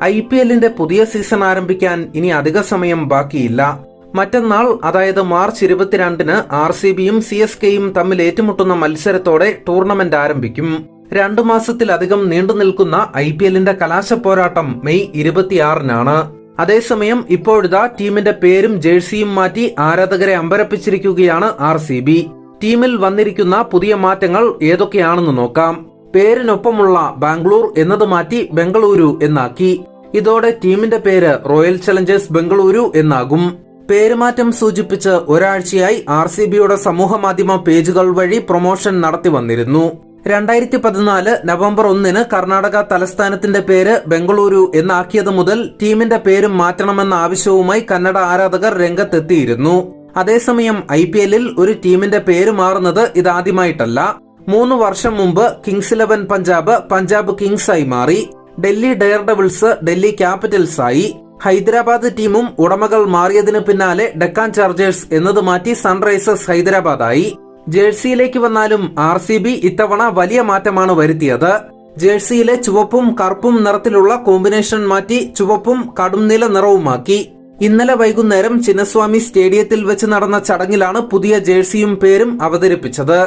IPLന്റെ പുതിയ സീസൺ ആരംഭിക്കാൻ ഇനി അധിക സമയം ബാക്കിയില്ല. മറ്റന്നാൾ, അതായത് മാർച്ച് 22-ന് RCBയും CSKയും തമ്മിൽ ഏറ്റുമുട്ടുന്ന മത്സരത്തോടെ ടൂർണമെന്റ് ആരംഭിക്കും. 2 മാസത്തിലധികം നീണ്ടുനിൽക്കുന്ന IPLന്റെ കലാശപ്പോരാട്ടം മെയ് 26-നാണ്. അതേസമയം ഇപ്പോഴിതാ ടീമിന്റെ പേരും ജേഴ്സിയും മാറ്റി ആരാധകരെ അമ്പരപ്പിച്ചിരിക്കുകയാണ് RCB. ടീമിൽ വന്നിരിക്കുന്ന പുതിയ മാറ്റങ്ങൾ ഏതൊക്കെയാണെന്ന് നോക്കാം. പേരിനൊപ്പമുള്ള ബാംഗ്ലൂർ എന്നത് മാറ്റി ബംഗളൂരു എന്നാക്കി. ഇതോടെ ടീമിന്റെ പേര് റോയൽ ചലഞ്ചേഴ്സ് ബംഗളൂരു എന്നാകും. പേരുമാറ്റം സൂചിപ്പിച്ച് ഒരാഴ്ചയായി RCBയുടെ സമൂഹമാധ്യമ പേജുകൾ വഴി പ്രൊമോഷൻ നടത്തി വന്നിരുന്നു. 2014 നവംബർ 1-ന് കർണാടക തലസ്ഥാനത്തിന്റെ പേര് ബംഗളൂരു എന്നാക്കിയത് മുതൽ ടീമിന്റെ പേരും മാറ്റണമെന്ന ആവശ്യവുമായി കന്നഡ ആരാധകർ രംഗത്തെത്തിയിരുന്നു. അതേസമയം IPLൽ ഒരു ടീമിന്റെ പേര് മാറുന്നത് ഇതാദ്യമായിട്ടല്ല. 3 വർഷം മുമ്പ് കിങ്സ് 11 പഞ്ചാബ് കിങ്സ് ആയി മാറി. Delhi Daredevils Delhi Capitals ആയി. ഹൈദരാബാദ് ടീമും ഉടമകൾ മാറിയതിനു പിന്നാലെ ഡെക്കാൻ ചാർജേഴ്സ് എന്നത് മാറ്റി സൺറൈസേഴ്സ് ഹൈദരാബാദായി. ജേഴ്സിയിലേക്ക് വന്നാലും RCB ഇത്തവണ വലിയ മാറ്റമാണ് വരുത്തിയത്. ജേഴ്സിയിലെ ചുവപ്പും കറുപ്പും നിറത്തിലുള്ള കോമ്പിനേഷൻ മാറ്റി ചുവപ്പും കടുംനീല നിറവുമാക്കി. ഇന്നലെ വൈകുന്നേരം ചിന്നസ്വാമി സ്റ്റേഡിയത്തിൽ വെച്ച് നടന്ന ചടങ്ങിലാണ് പുതിയ ജേഴ്സിയും പേരും അവതരിപ്പിച്ചത്.